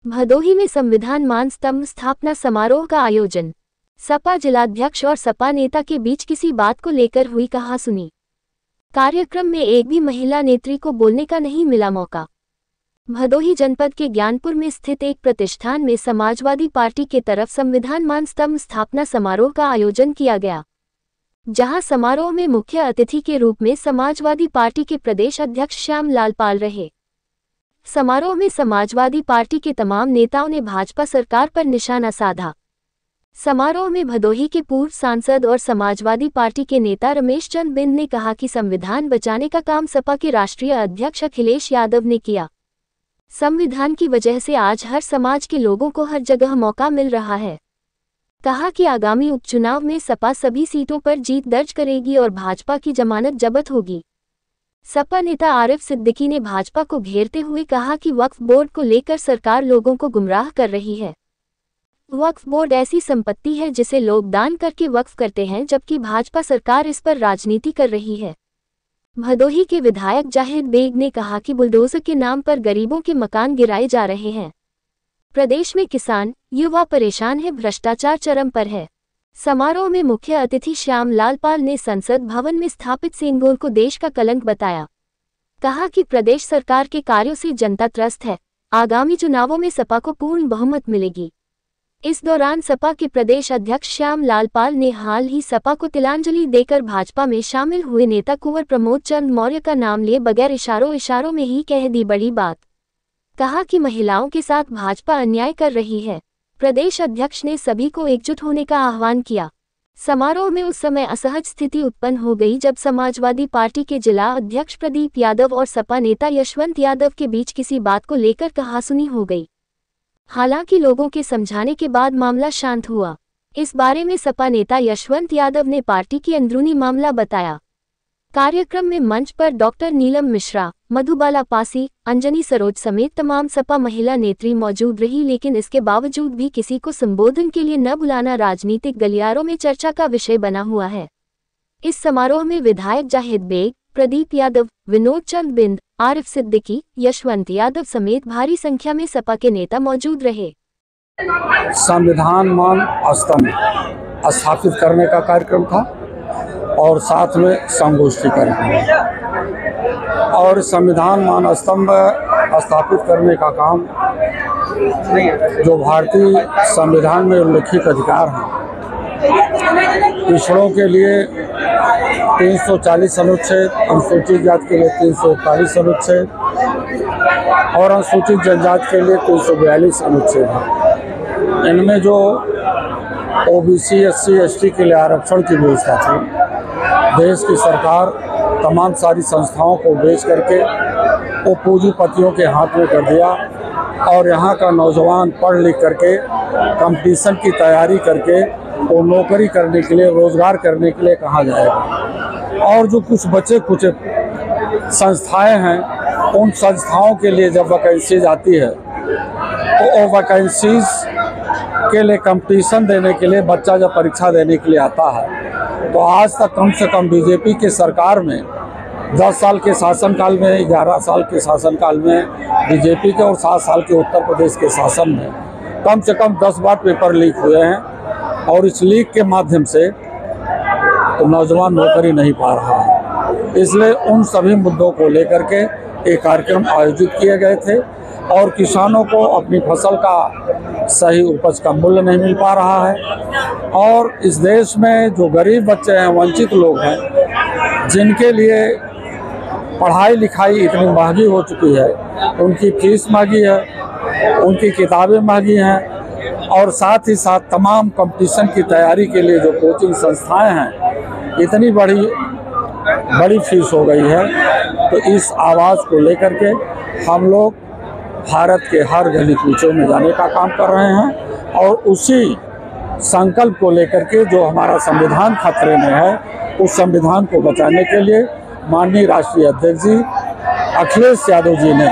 भदोही में संविधान मान स्तंभ स्थापना समारोह का आयोजन। सपा जिलाध्यक्ष और सपा नेता के बीच किसी बात को लेकर हुई कहासुनी। कार्यक्रम में एक भी महिला नेत्री को बोलने का नहीं मिला मौका। भदोही जनपद के ज्ञानपुर में स्थित एक प्रतिष्ठान में समाजवादी पार्टी के तरफ संविधान मान स्तंभ स्थापना समारोह का आयोजन किया गया, जहां समारोह में मुख्य अतिथि के रूप में समाजवादी पार्टी के प्रदेश अध्यक्ष श्याम लाल पाल रहे। समारोह में समाजवादी पार्टी के तमाम नेताओं ने भाजपा सरकार पर निशाना साधा। समारोह में भदोही के पूर्व सांसद और समाजवादी पार्टी के नेता रमेश चंद्र बिंद ने कहा कि संविधान बचाने का काम सपा के राष्ट्रीय अध्यक्ष अखिलेश यादव ने किया। संविधान की वजह से आज हर समाज के लोगों को हर जगह मौका मिल रहा है। कहा कि आगामी उपचुनाव में सपा सभी सीटों पर जीत दर्ज करेगी और भाजपा की जमानत जब्त होगी। सपा नेता आरिफ सिद्दीकी ने भाजपा को घेरते हुए कहा कि वक्फ बोर्ड को लेकर सरकार लोगों को गुमराह कर रही है। वक्फ बोर्ड ऐसी संपत्ति है जिसे लोग दान करके वक्फ करते हैं, जबकि भाजपा सरकार इस पर राजनीति कर रही है। भदोही के विधायक जाहिद बेग ने कहा कि बुलडोजर के नाम पर गरीबों के मकान गिराए जा रहे हैं। प्रदेश में किसान, युवा परेशान है, भ्रष्टाचार चरम पर है। समारोह में मुख्य अतिथि श्याम लाल पाल ने संसद भवन में स्थापित सिंगोल को देश का कलंक बताया। कहा कि प्रदेश सरकार के कार्यों से जनता त्रस्त है। आगामी चुनावों में सपा को पूर्ण बहुमत मिलेगी। इस दौरान सपा के प्रदेश अध्यक्ष श्याम लाल पाल ने हाल ही सपा को तिलांजलि देकर भाजपा में शामिल हुए नेता कुंवर प्रमोद चंद मौर्य का नाम लिए बगैर इशारों में ही कह दी बड़ी बात। कहा कि महिलाओं के साथ भाजपा अन्याय कर रही है। प्रदेश अध्यक्ष ने सभी को एकजुट होने का आह्वान किया। समारोह में उस समय असहज स्थिति उत्पन्न हो गई जब समाजवादी पार्टी के जिला अध्यक्ष प्रदीप यादव और सपा नेता यशवंत यादव के बीच किसी बात को लेकर कहासुनी हो गई। हालांकि लोगों के समझाने के बाद मामला शांत हुआ। इस बारे में सपा नेता यशवंत यादव ने पार्टी की अंदरूनी मामला बताया। कार्यक्रम में मंच पर डॉक्टर नीलम मिश्रा, मधुबाला पासी, अंजनी सरोज समेत तमाम सपा महिला नेत्री मौजूद रही, लेकिन इसके बावजूद भी किसी को संबोधन के लिए न बुलाना राजनीतिक गलियारों में चर्चा का विषय बना हुआ है। इस समारोह में विधायक जाहिद बेग, प्रदीप यादव, विनोद चंद बिंद, आरिफ सिद्दीकी, यशवंत यादव समेत भारी संख्या में सपा के नेता मौजूद रहे। संविधान मान स्तंभ स्थापित करने का कार्यक्रम था और साथ में संगोष्ठी कार्यक्रम। और संविधान मान स्तंभ स्थापित करने का काम जो भारतीय संविधान में उल्लिखित अधिकार हैं, पिछड़ों के लिए 340 अनुच्छेद, अनुसूचित जाति के लिए 341 अनुच्छेद और अनुसूचित जनजाति के लिए 342 अनुच्छेद है। इनमें जो ओबीसी, एससी, एसटी के लिए आरक्षण की व्यवस्था थी, देश की सरकार तमाम सारी संस्थाओं को बेच करके वो पूंजीपतियों के हाथ में कर दिया और यहाँ का नौजवान पढ़ लिख करके कंपटीशन की तैयारी करके वो नौकरी करने के लिए, रोजगार करने के लिए कहाँ जाएगा। और जो कुछ बचे कुछ संस्थाएं हैं, उन संस्थाओं के लिए जब वैकेंसीज आती है तो वो वैकेंसीज के लिए कंपटीशन देने के लिए बच्चा जब परीक्षा देने के लिए आता है, तो आज तक कम से कम बीजेपी के सरकार में 10 साल के शासनकाल में, 11 साल के शासनकाल में बीजेपी के और 7 साल के उत्तर प्रदेश के शासन में कम से कम 10 बार पेपर लीक हुए हैं और इस लीक के माध्यम से तो नौजवान नौकरी नहीं पा रहा है। इसलिए उन सभी मुद्दों को लेकर के एक कार्यक्रम आयोजित किए गए थे और किसानों को अपनी फसल का सही उपज का मूल्य नहीं मिल पा रहा है। और इस देश में जो गरीब बच्चे हैं, वंचित लोग हैं, जिनके लिए पढ़ाई लिखाई इतनी महंगी हो चुकी है, उनकी फीस महंगी है, उनकी किताबें महंगी हैं और साथ ही साथ तमाम कंपटीशन की तैयारी के लिए जो कोचिंग संस्थाएं हैं, इतनी बड़ी फीस हो गई है। तो इस आवाज़ को लेकर के हम लोग भारत के हर गली कूचों में जाने का काम कर रहे हैं और उसी संकल्प को लेकर के जो हमारा संविधान खतरे में है, उस संविधान को बचाने के लिए माननीय राष्ट्रीय अध्यक्ष जी अखिलेश यादव जी ने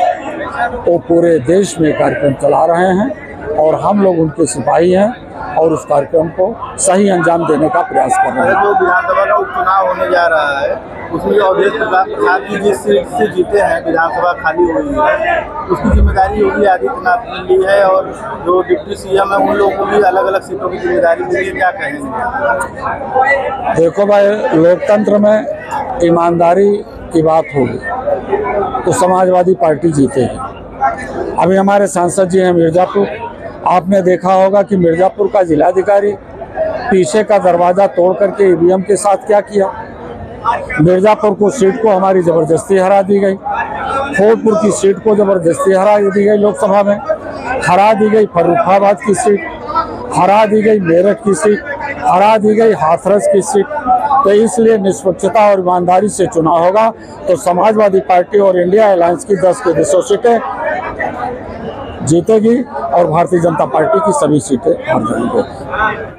वो पूरे देश में कार्यक्रम चला रहे हैं और हम लोग उनके सिपाही हैं और उस कार्यक्रम को सही अंजाम देने का प्रयास कर रहे हैं। जो विधानसभा का उपचुनाव होने जा रहा है, उसमें अवधेश प्रसाद जी जिस सीट से जीते हैं, विधानसभा खाली हुई है, उसकी जिम्मेदारी योगी आदित्यनाथ ने ली है और जो डिप्टी सीएम है उन लोगों को भी अलग अलग सीटों की जिम्मेदारी मिली है। क्या कहेंगे? देखो भाई, लोकतंत्र में ईमानदारी की बात होगी तो समाजवादी पार्टी जीतेगी। अभी हमारे सांसद जी हैं मिर्ज़ापुर, आपने देखा होगा कि मिर्ज़ापुर का जिलाधिकारी पीछे का दरवाज़ा तोड़ करके ईवीएम के साथ क्या किया। मिर्ज़ापुर को सीट को हमारी ज़बरदस्ती हरा दी गई, फूलपुर की सीट को ज़बरदस्ती हरा दी गई, लोकसभा में हरा दी गई, फर्रुखाबाद की सीट हरा दी गई, मेरठ की सीट हरा दी गई, हाथरस की सीट। तो इसलिए निष्पक्षता और ईमानदारी से चुनाव होगा तो समाजवादी पार्टी और इंडिया अलायंस की 10 की 200 सीटें जीतेगी और भारतीय जनता पार्टी की सभी सीटें हार जाएंगी।